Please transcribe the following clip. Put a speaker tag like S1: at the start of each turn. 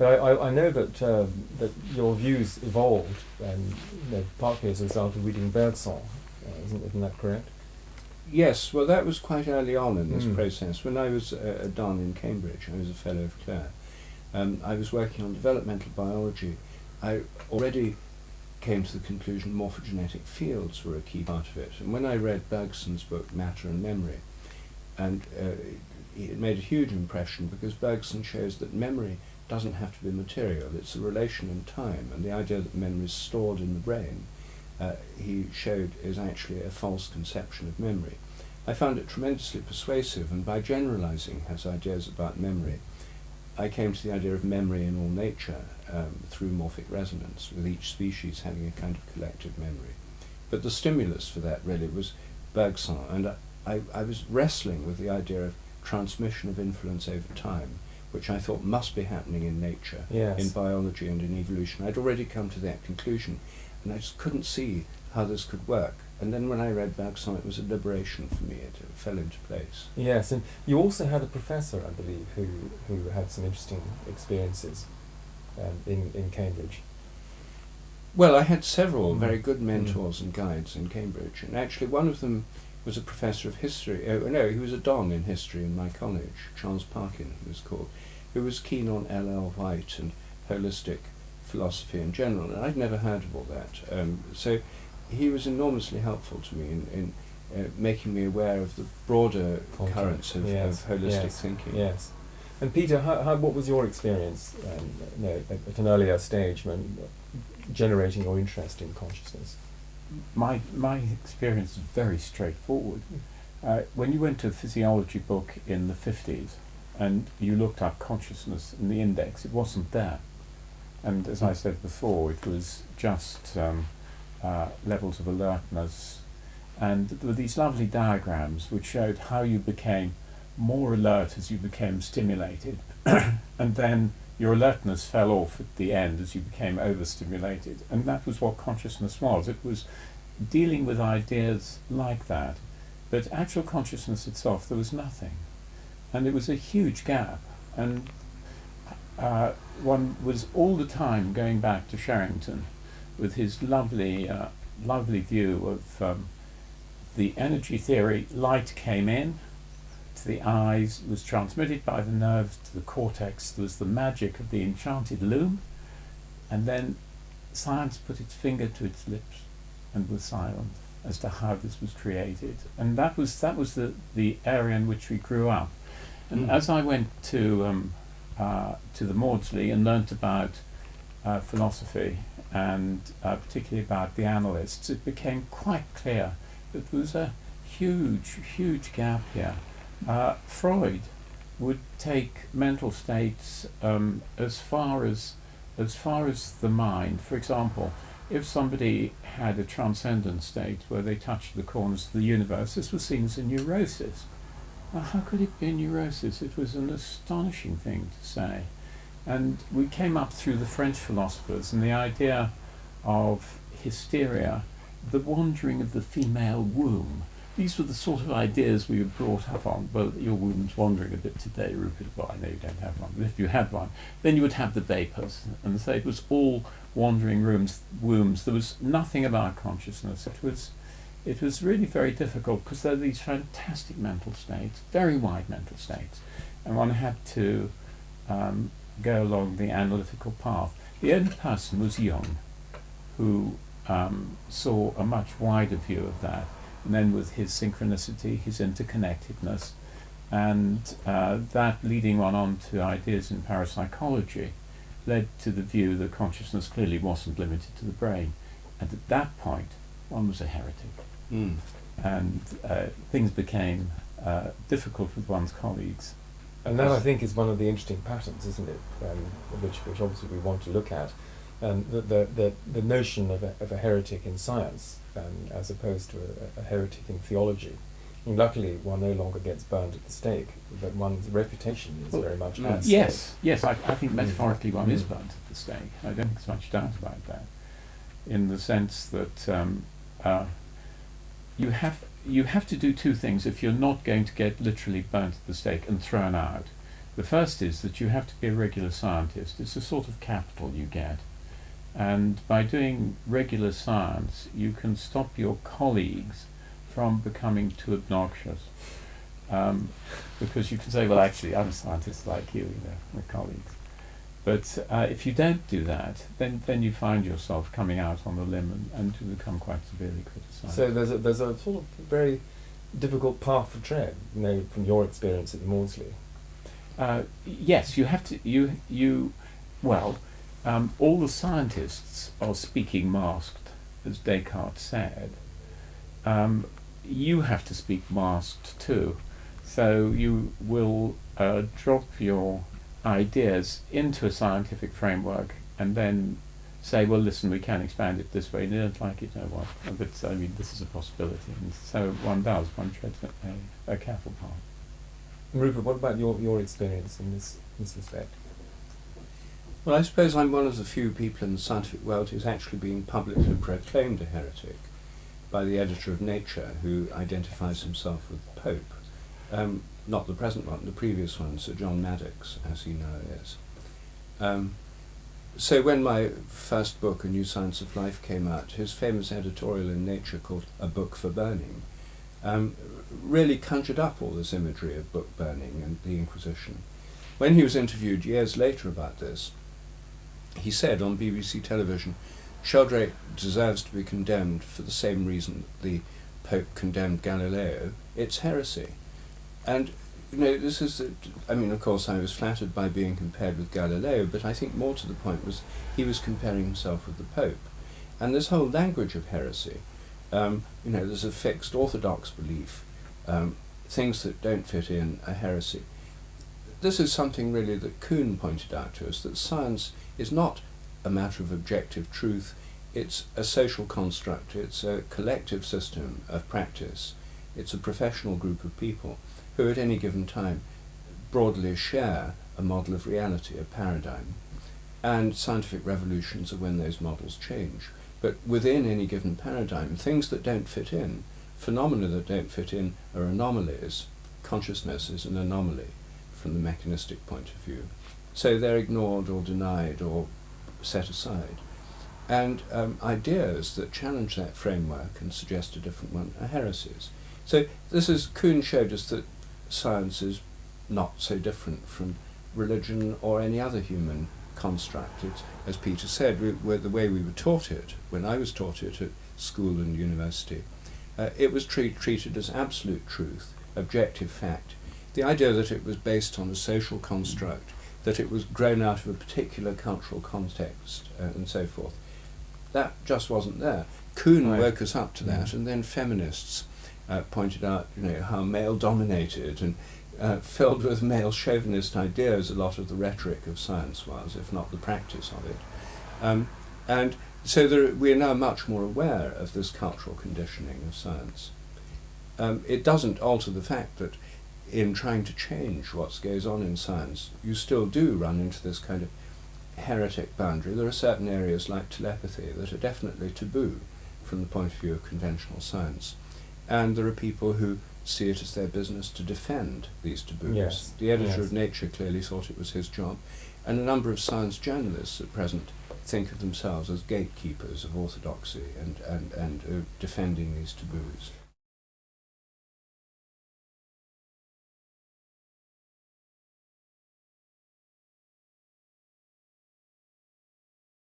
S1: But I know that that your views evolved, and partly as a result of reading Bergson. Isn't that correct?
S2: Yes, well, that was quite early on in this process. When I was a Don in Cambridge, I was a fellow of Clare. I was working on developmental biology. I already came to the conclusion morphogenetic fields were a key part of it. And when I read Bergson's book, Matter and Memory, and it made a huge impression because Bergson shows that memory doesn't have to be material, it's a relation in time, and the idea that memory is stored in the brain, he showed is actually a false conception of memory. I found it tremendously persuasive, and by generalizing his ideas about memory, I came to the idea of memory in all nature through morphic resonance, with each species having a kind of collective memory. But the stimulus for that really was Bergson, and I was wrestling with the idea of transmission of influence over time, which I thought must be happening in nature, in biology and in evolution. I'd already come to that conclusion, and I just couldn't see how this could work. And then when I read Bergson, it was a liberation for me. It fell into place.
S1: Yes, and you also had a professor, I believe, who had some interesting experiences in Cambridge.
S2: Well, I had several very good mentors and guides in Cambridge, and actually one of them was a professor of history. He was a Don in history in my college, Charles Parkin, he was called, who was keen on L.L. White and holistic philosophy in general, and I'd never heard of all that. So he was enormously helpful to me in making me aware of the broader currents of holistic thinking.
S1: Yes. And Peter, what was your experience at an earlier stage when generating your interest in consciousness?
S3: My experience is very straightforward. When you went to a physiology book in the 50s and you looked up consciousness in the index, it wasn't there. And as I said before, it was just levels of alertness. And there were these lovely diagrams which showed how you became more alert as you became stimulated, and then your alertness fell off at the end as you became overstimulated. And that was what consciousness was. It was dealing with ideas like that. But actual consciousness itself, there was nothing. And it was a huge gap. And one was all the time going back to Sherrington with his lovely view of the energy theory. Light came in to the eyes, was transmitted by the nerves to the cortex. There was the magic of the enchanted loom, and then science put its finger to its lips and was silent as to how this was created. And that was the area in which we grew up. And as I went to the Maudsley and learnt about philosophy and particularly about the analysts, it became quite clear that there was a huge gap here. Freud would take mental states as far as the mind. For example, if somebody had a transcendent state where they touched the corners of the universe, this was seen as a neurosis. Now, how could it be a neurosis? It was an astonishing thing to say. And we came up through the French philosophers and the idea of hysteria, the wandering of the female womb. These were the sort of ideas we were brought up on. Well, your womb's wandering a bit today, Rupert. Well, I know you don't have one, but if you had one, then you would have the vapors. And so it was all wandering wombs. There was nothing about consciousness. It was really very difficult because there are these fantastic mental states, very wide mental states, and one had to go along the analytical path. The only person was Jung, who saw a much wider view of that. And then with his synchronicity, his interconnectedness, and that leading one on to ideas in parapsychology, led to the view that consciousness clearly wasn't limited to the brain. And at that point, one was a heretic. And things became difficult with one's colleagues.
S1: And that, I think, is one of the interesting patterns, isn't it, which obviously we want to look at. The notion of a heretic in science as opposed to a heretic in theology. And luckily, one no longer gets burned at the stake, but one's reputation is very much at stake.
S3: Yes, I think metaphorically one is burnt at the stake. I don't think there's much doubt about that, in the sense that you have to do two things if you're not going to get literally burnt at the stake and thrown out. The first is that you have to be a regular scientist. It's a sort of capital you get. And by doing regular science, you can stop your colleagues from becoming too obnoxious. Because you can say, well, actually, I'm a scientist like you, my colleagues. But if you don't do that, then you find yourself coming out on the limb and to become quite severely criticised.
S1: So there's a sort of very difficult path to tread, from your experience at Maudsley.
S3: Yes, you have to. All the scientists are speaking masked, as Descartes said. You have to speak masked too. So you will drop your ideas into a scientific framework and then say, well, listen, we can expand it this way. You don't like it, no what? But I mean, this is a possibility. And so one treads a careful path.
S1: Rupert, what about your experience in this respect?
S2: Well, I suppose I'm one of the few people in the scientific world who's actually being publicly proclaimed a heretic by the editor of Nature, who identifies himself with the Pope. Not the present one, the previous one, Sir John Maddox, as he now is. So when my first book, A New Science of Life, came out, his famous editorial in Nature called A Book for Burning really conjured up all this imagery of book burning and the Inquisition. When he was interviewed years later about this, he said on BBC television, Sheldrake deserves to be condemned for the same reason the Pope condemned Galileo. It's heresy. And, this is, of course I was flattered by being compared with Galileo, but I think more to the point was he was comparing himself with the Pope. And this whole language of heresy, there's a fixed orthodox belief, things that don't fit in are heresy. This is something really that Kuhn pointed out to us, that science is not a matter of objective truth, it's a social construct, it's a collective system of practice, it's a professional group of people who at any given time broadly share a model of reality, a paradigm, and scientific revolutions are when those models change. But within any given paradigm, things that don't fit in, phenomena that don't fit in are anomalies. Consciousness is an anomaly from the mechanistic point of view. So they're ignored or denied or set aside. And ideas that challenge that framework and suggest a different one are heresies. So Kuhn showed us that science is not so different from religion or any other human construct. It's, as Peter said, the way we were taught it, when I was taught it at school and university, it was treated as absolute truth, objective fact. The idea that it was based on a social construct, that it was grown out of a particular cultural context, and so forth, that just wasn't there. Kuhn woke us up to that, and then feminists pointed out, how male-dominated and filled with male chauvinist ideas a lot of the rhetoric of science was, if not the practice of it. And so we are now much more aware of this cultural conditioning of science. It doesn't alter the fact that in trying to change what goes on in science, you still do run into this kind of heretic boundary. There are certain areas like telepathy that are definitely taboo from the point of view of conventional science. And there are people who see it as their business to defend these taboos.
S1: Yes.
S2: The editor of Nature clearly thought it was his job, and a number of science journalists at present think of themselves as gatekeepers of orthodoxy and defending these taboos.